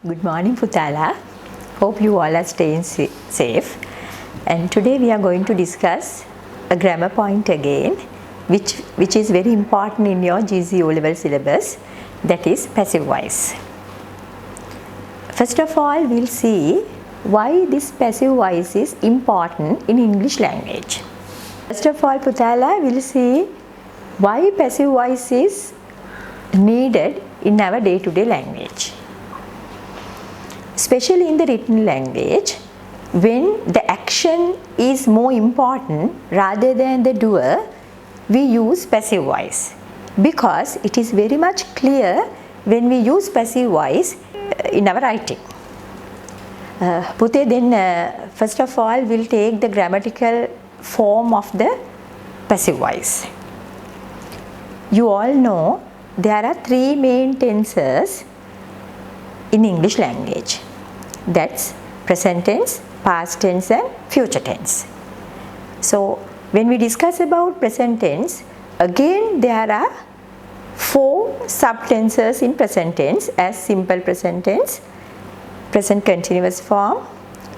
Good morning, Putala. Hope you all are staying safe. And today we are going to discuss a grammar point again, which is very important in your G.C.E O-level syllabus, that is passive voice. First of all, we'll see why this passive voice is important in English language. First of all, Putala, we'll see why passive voice is needed in our day-to-day language. Especially in the written language, when the action is more important rather than the doer, we use passive voice because it is very much clear when we use passive voice in our writing. Pute, then first of all, we'll take the grammatical form of the passive voice. You all know there are three main tenses in English language. That's present tense, past tense and future tense. So when we discuss about present tense, again there are four subtenses in present tense as simple present tense, present continuous form,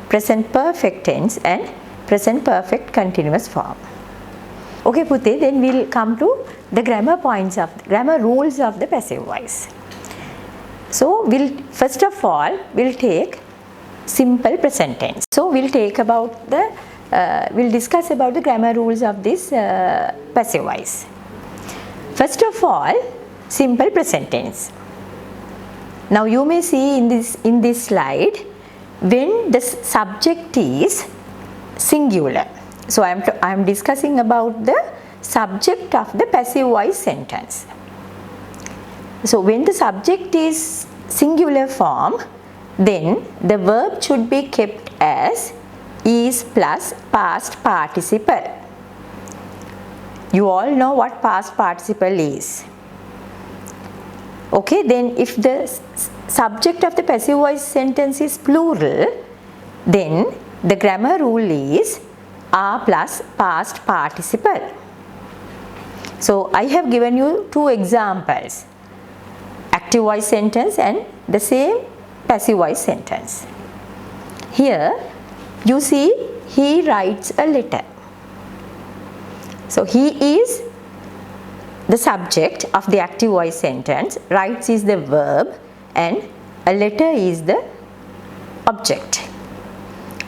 present perfect tense and present perfect continuous form. Okay, Pute, then we'll come to the grammar rules of the passive voice. So first of all we'll take simple present tense. So we'll discuss about the grammar rules of this passive voice. First of all, simple present tense. Now you may see in this slide when the subject is singular. So I am discussing about the subject of the passive voice sentence. So when the subject is singular form, then the verb should be kept as is plus past participle. You all know what past participle is. Okay, then if the subject of the passive voice sentence is plural, then the grammar rule is are plus past participle. So I have given you two examples, active voice sentence and the same passive voice sentence. Here you see he writes a letter. So he is the subject of the active voice sentence, writes is the verb and a letter is the object.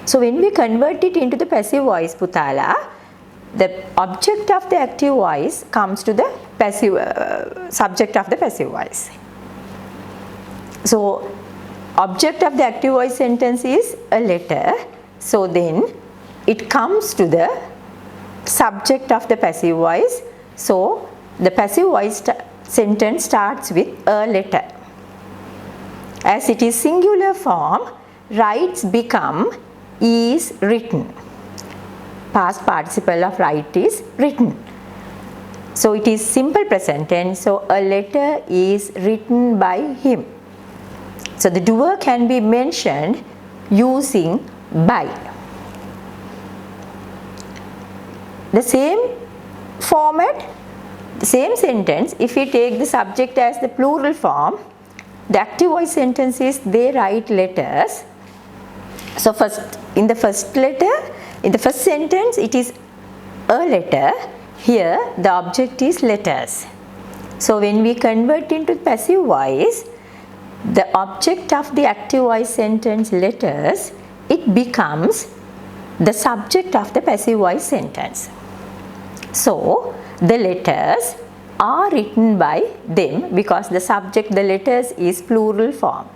So when we convert it into the passive voice, Putala, the object of the active voice comes to the passive subject of the passive voice. So object of the active voice sentence is a letter. So then it comes to the subject of the passive voice. So the passive voice sentence starts with a letter. As it is singular form, writes become is written. Past participle of write is written. So it is simple present tense. So a letter is written by him. So the doer can be mentioned using by. The same format, the same sentence, if we take the subject as the plural form, the active voice sentence is they write letters. So in the first sentence it is a letter. Here the object is letters. So when we convert into passive voice, the object of the active voice sentence letters, it becomes the subject of the passive voice sentence. So the letters are written by them because the subject, the letters is plural form.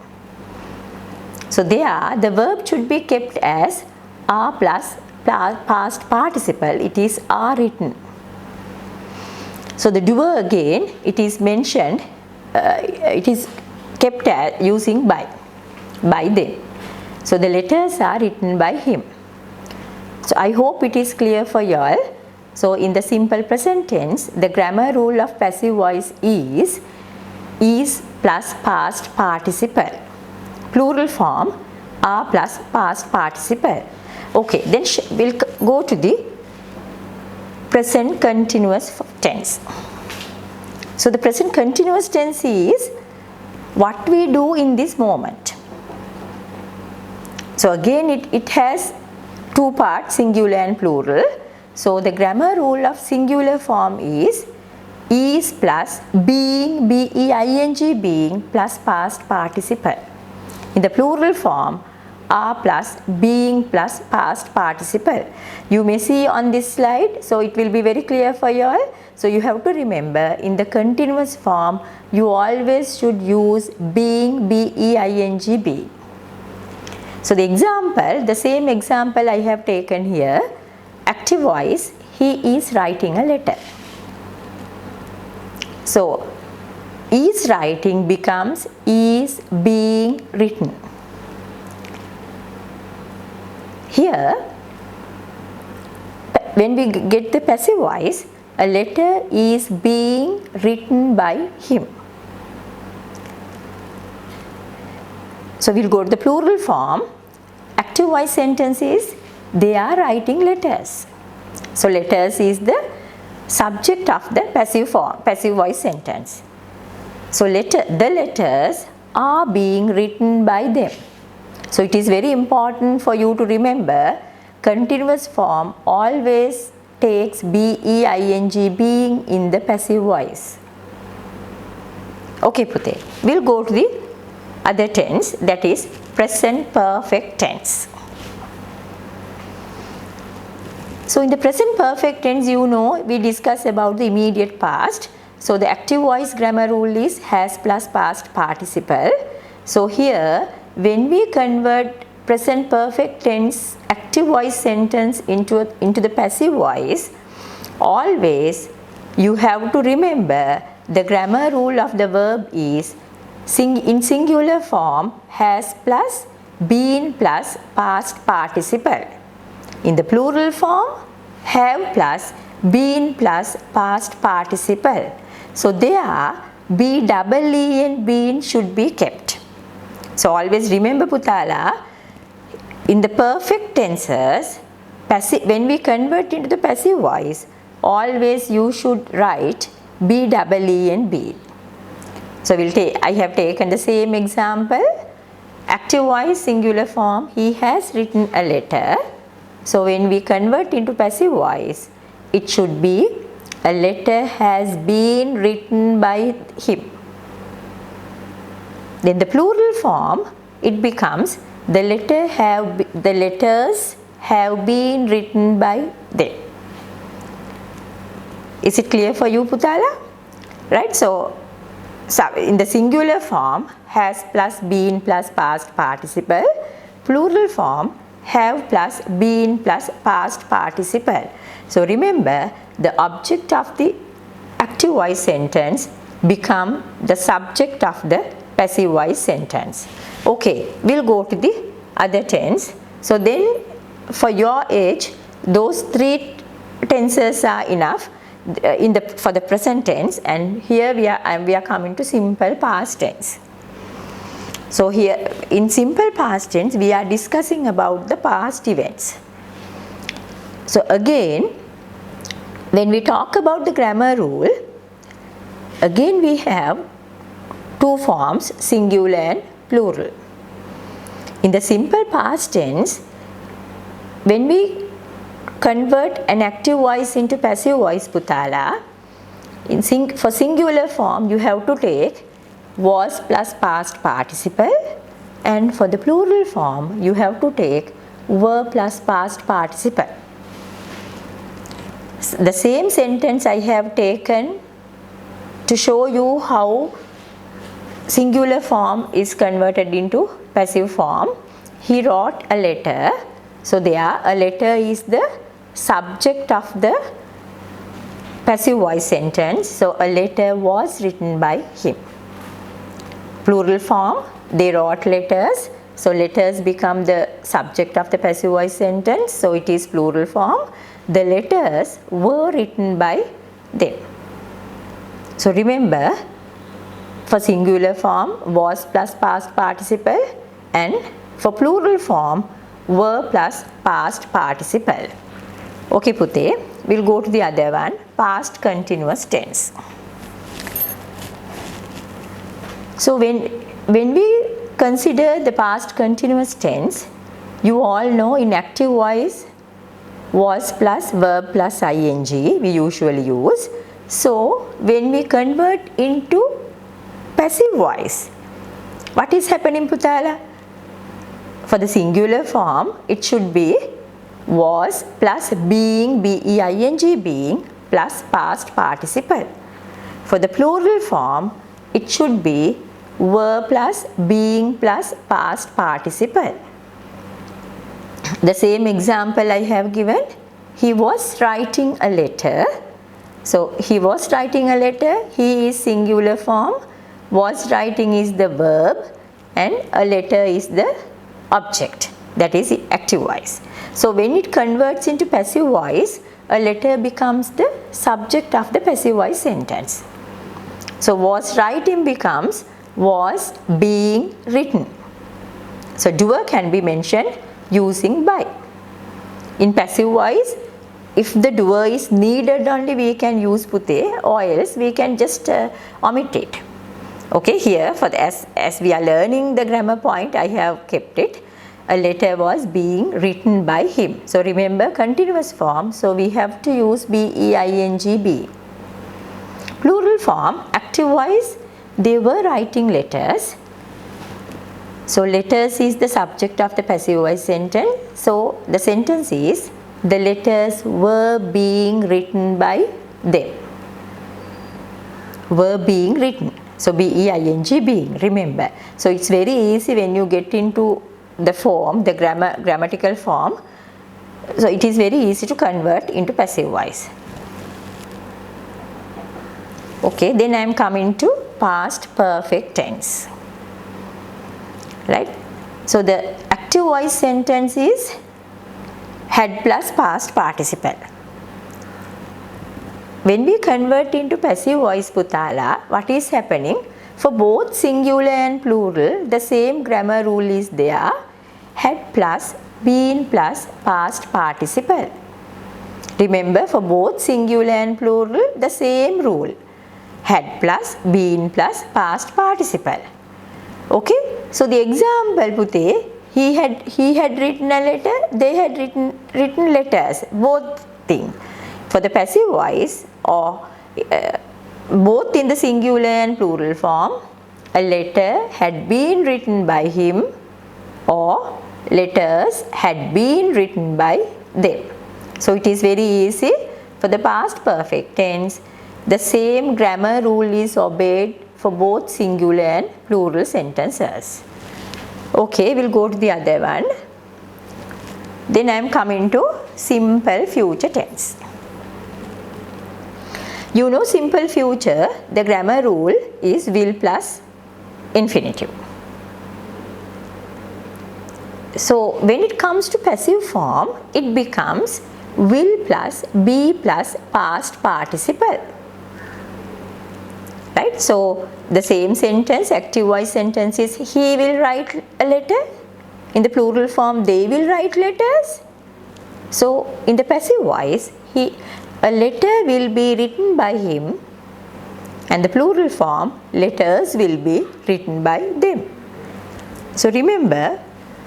So there the verb should be kept as are plus past participle, it is are written. So the doer again, it is mentioned, it is kept as using by them. So the letters are written by him. So I hope it is clear for you all. So in the simple present tense, the grammar rule of passive voice is plus past participle. Plural form are plus past participle. Okay, then we'll go to the present continuous tense. So the present continuous tense is what we do in this moment. So again it has two parts, singular and plural. So the grammar rule of singular form is plus being, B-E-I-N-G, being plus past participle. In the plural form, are plus being plus past participle. You may see on this slide, so it will be very clear for you all. So you have to remember, in the continuous form you always should use being, B-E-I-N-G, being. So the example, the same example I have taken here, active voice, he is writing a letter. So is writing becomes is being written. Here, when we get the passive voice, a letter is being written by him. So we'll go to the plural form. Active voice sentences, they are writing letters. So letters is the subject of the passive form, passive voice sentence. So the letters are being written by them. So it is very important for you to remember, continuous form always takes B-E-I-N-G, being, in the passive voice. Okay Pute, we'll go to the other tense, that is present perfect tense. So in the present perfect tense, you know, we discuss about the immediate past. So the active voice grammar rule is has plus past participle. So here, when we convert present perfect tense active voice sentence into the passive voice, always you have to remember the grammar rule of the verb is in singular form has plus been plus past participle. In the plural form, have plus been plus past participle. So there B-double-E and been should be kept. So always remember Putala, in the perfect tenses, when we convert into the passive voice, always you should write B-double-E and been. So I have taken the same example. Active voice singular form, he has written a letter. So when we convert into passive voice, it should be a letter has been written by him. Then the plural form, it becomes the letters have been written by them. Is it clear for you Putala? Right, so in the singular form, has plus been plus past participle. Plural form, have plus been plus past participle. So remember, the object of the active voice sentence become the subject of the passive voice sentence. Okay, we'll go to the other tense. So then for your age, those three tenses are enough for the present tense, and here we are coming to simple past tense. So here in simple past tense, we are discussing about the past events. So again, when we talk about the grammar rule, again we have two forms, singular and plural. In the simple past tense, when we convert an active voice into passive voice Putala, for singular form you have to take was plus past participle, and for the plural form you have to take were plus past participle. The same sentence I have taken to show you how singular form is converted into passive form. He wrote a letter. So there a letter is the subject of the passive voice sentence. So a letter was written by him. Plural form, they wrote letters. So letters become the subject of the passive voice sentence. So it is plural form. The letters were written by them. So remember, for singular form, was plus past participle, and for plural form, were plus past participle. Okay Pute, we'll go to the other one, past continuous tense. So when we consider the past continuous tense, You all know in active voice, was plus verb plus ing we usually use. So when we convert into passive voice, what is happening, Putala? For the singular form, it should be was plus being, being, being plus past participle. For the plural form, it should be were plus being plus past participle. The same example I have given, he was writing a letter. So he was writing a letter, he is singular form, was writing is the verb and a letter is the object, that is active voice. So when it converts into passive voice, a letter becomes the subject of the passive voice sentence. So was writing becomes was being written. So doer can be mentioned using by. In passive voice, if the doer is needed only, we can use pute, or else we can just omit it. Okay, here for the, as we are learning the grammar point, I have kept it. A letter was being written by him. So remember continuous form, so we have to use being, be. Plural form, active voice, they were writing letters. So letters is the subject of the passive voice sentence. So the sentence is, the letters were being written by them. Were being written. So being, being, remember. So it's very easy when you get into the form, the grammatical form. So it is very easy to convert into passive voice. Okay, then I am coming to past perfect tense. Right? So the active voice sentence is had plus past participle. When we convert into passive voice, Putala, what is happening? For both singular and plural, the same grammar rule is there. Had plus been plus past participle. Remember, for both singular and plural, the same rule. Had plus been plus past participle. Okay, so the example, Pute, he had written a letter, they had written letters, both things. For the passive voice, or both in the singular and plural form, a letter had been written by him, or letters had been written by them. So it is very easy. For the past perfect tense, the same grammar rule is obeyed for both singular and plural sentences. Okay, we'll go to the other one. Then I am coming to simple future tense. You know simple future, the grammar rule is will plus infinitive. So when it comes to passive form, it becomes will plus be plus past participle. Right? So the same sentence, active voice sentence is he will write a letter. In the plural form, they will write letters. So in the passive voice, a letter will be written by him, and the plural form, letters will be written by them. So remember,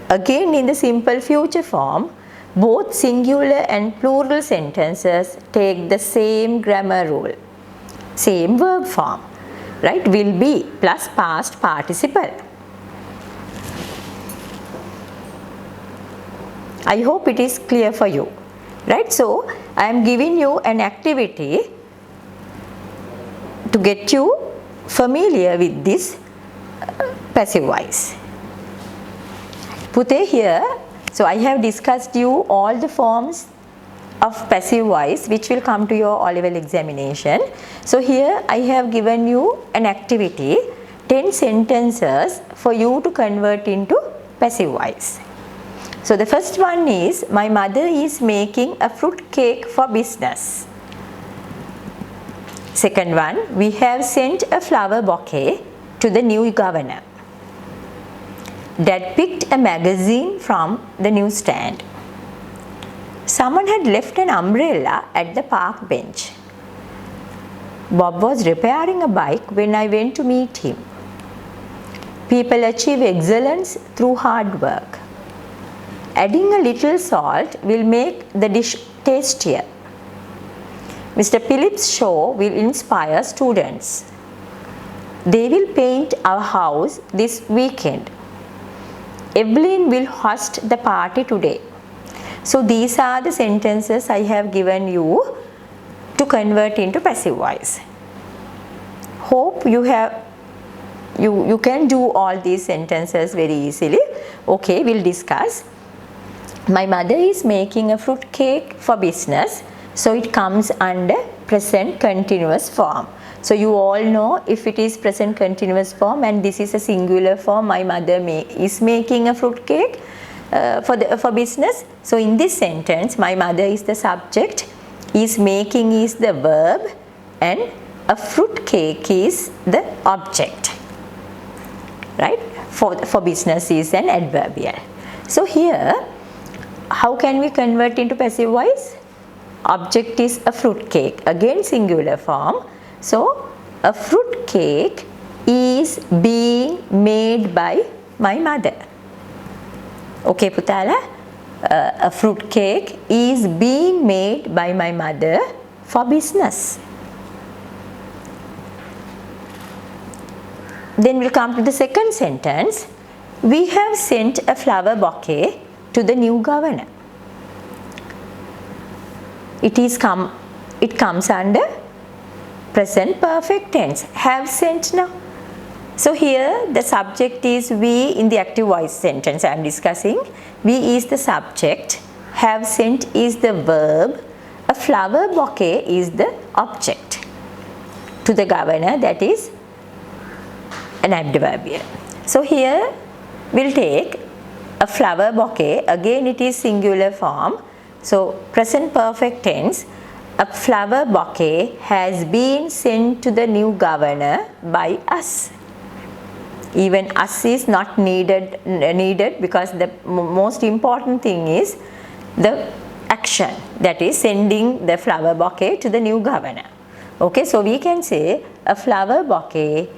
again in the simple future form, both singular and plural sentences take the same grammar rule, same verb form, right? Will be plus past participle. I hope it is clear for you, right? So I am giving you an activity to get you familiar with this passive voice. Pute here, so I have discussed you all the forms of passive voice which will come to your O-level examination. So here I have given you an activity, 10 sentences for you to convert into passive voice. So the first one is, my mother is making a fruit cake for business. Second one, we have sent a flower bouquet to the new governor. Dad picked a magazine from the newsstand. Someone had left an umbrella at the park bench. Bob was repairing a bike when I went to meet him. People achieve excellence through hard work. Adding a little salt will make the dish tastier. Mr. Phillips' show will inspire students. They will paint our house this weekend. Evelyn will host the party today. So these are the sentences I have given you to convert into passive voice. Hope you can do all these sentences very easily. Okay, we'll discuss. My mother is making a fruit cake for business, so it comes under present continuous form. So you all know if it is present continuous form and this is a singular form, my mother is making a fruit cake for business. So in this sentence, my mother is the subject, is making is the verb, and a fruit cake is the object. Right? For business is an adverbial. So here, how can we convert into passive voice? Object is a fruit cake, again singular form. So a fruit cake is being made by my mother. Okay, Putala, a fruit cake is being made by my mother for business. Then we'll come to the second sentence. We have sent a flower bouquet to the new governor. It comes under present perfect tense. Have sent now. So here the subject is we in the active voice sentence I am discussing. We is the subject. Have sent is the verb. A flower bouquet is the object. To the governor, that is an adverbial. So here we'll take a flower bouquet. Again it is singular form. So present perfect tense. A flower bouquet has been sent to the new governor by us. Even us is not needed because the most important thing is the action, that is sending the flower bouquet to the new governor. Okay, so we can say a flower bouquet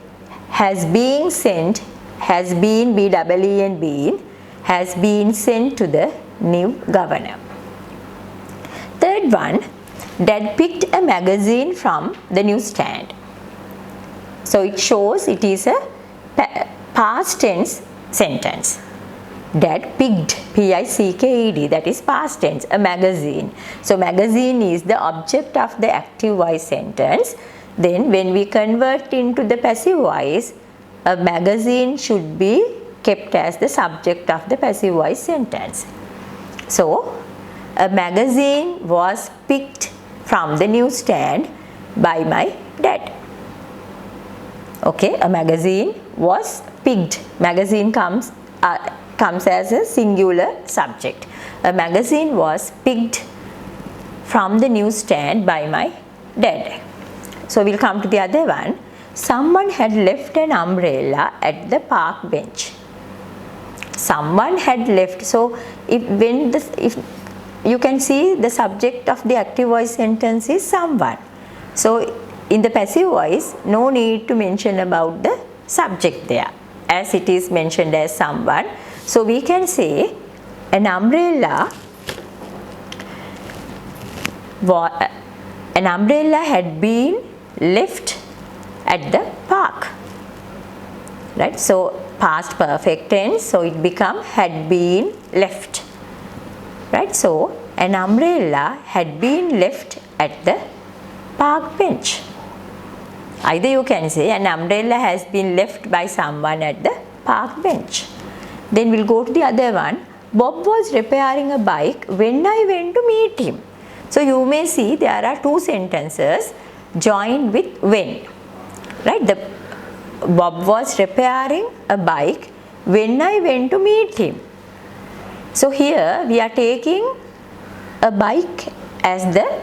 has been sent, has been, B-double-E-N, been, has been sent to the new governor. Third one, Dad picked a magazine from the newsstand. So it shows it is a past tense sentence. Dad picked, P-I-C-K-E-D, that is past tense, a magazine. So magazine is the object of the active voice sentence. Then when we convert into the passive voice, a magazine should be kept as the subject of the passive voice sentence. So a magazine was picked from the newsstand by my dad. Okay, a magazine was picked. Magazine comes as a singular subject. A magazine was picked from the newsstand by my dad. So we'll come to the other one. Someone had left an umbrella at the park bench. Someone had left. So if you can see the subject of the active voice sentence is someone. So in the passive voice, no need to mention about the subject there, as it is mentioned as someone. So we can say an umbrella had been left at the park. Right? So past perfect tense, so it become had been left. Right? So an umbrella had been left at the park bench. Either you can say an umbrella has been left by someone at the park bench. Then we'll go to the other one. Bob was repairing a bike when I went to meet him. So you may see there are two sentences joined with when. Right? Bob was repairing a bike when I went to meet him. So here we are taking a bike as the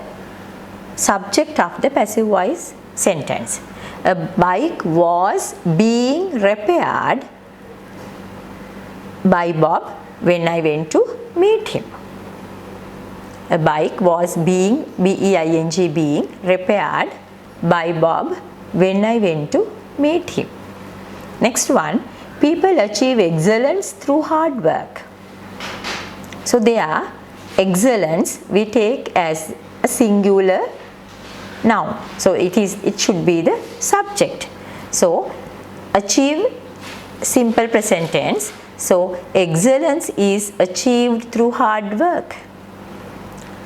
subject of the passive voice sentence. A bike was being repaired by Bob when I went to meet him. A bike was being, B-E-I-N-G, being repaired by Bob when I went to meet him. Next one, people achieve excellence through hard work. So there, excellence we take as a singular noun. So it should be the subject. So achieve, simple present tense. So excellence is achieved through hard work.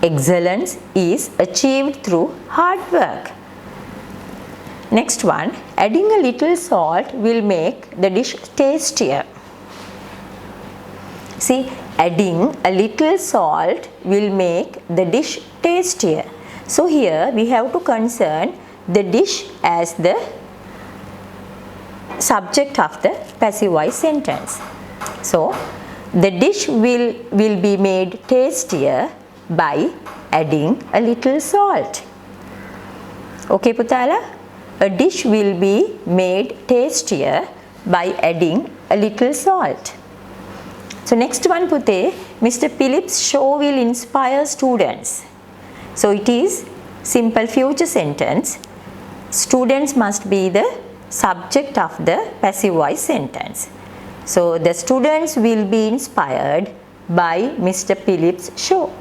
Excellence is achieved through hard work. Next one, adding a little salt will make the dish tastier. See, adding a little salt will make the dish tastier. So here we have to concern the dish as the subject of the passive voice sentence. So the dish will be made tastier by adding a little salt. Okay, Putala? A dish will be made tastier by adding a little salt. So next one, Pute, Mr. Phillips' show will inspire students. So it is simple future sentence. Students must be the subject of the passive voice sentence. So the students will be inspired by Mr. Phillips' show.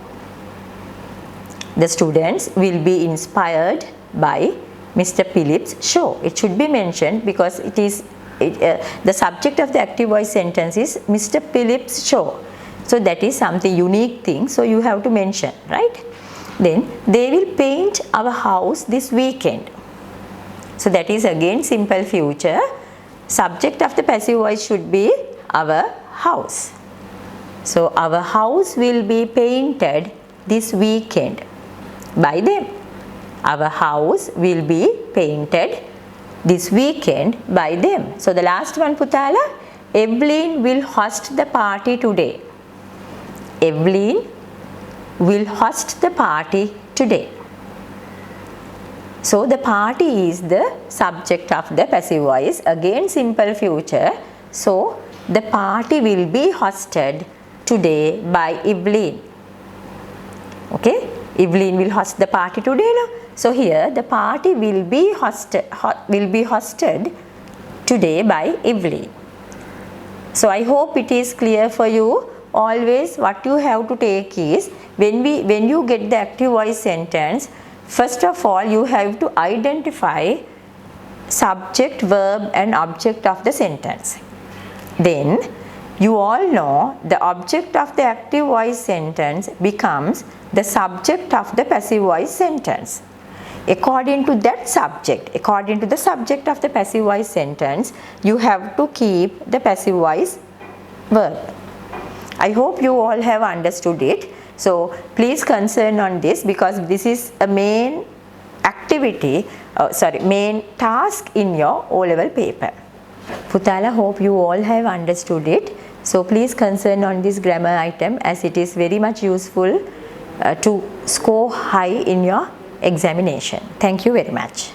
The students will be inspired by Mr. Phillips' show. It should be mentioned because it is the subject of the active voice sentence is Mr. Phillips' show. So that is something unique thing. So you have to mention, right? Then they will paint our house this weekend. So that is again simple future. Subject of the passive voice should be our house. So our house will be painted this weekend by them. Our house will be painted this weekend by them. So the last one, Putala, Evelyn will host the party today. Evelyn will host the party today. So the party is the subject of the passive voice, again simple future. So the party will be hosted today by Evelyn. Okay, Evelyn will host the party today, no? So here the party will be hosted today by Evelyn. So I hope it is clear for you. Always what you have to take is when you get the active voice sentence, first of all you have to identify subject, verb and object of the sentence. Then you all know the object of the active voice sentence becomes the subject of the passive voice sentence. According to that subject, according to the subject of the passive voice sentence, you have to keep the passive voice verb. I hope you all have understood it. So please concern on this because this is a main activity, main task in your O-level paper. Putala, hope you all have understood it. So please concern on this grammar item as it is very much useful to score high in your examination. Thank you very much.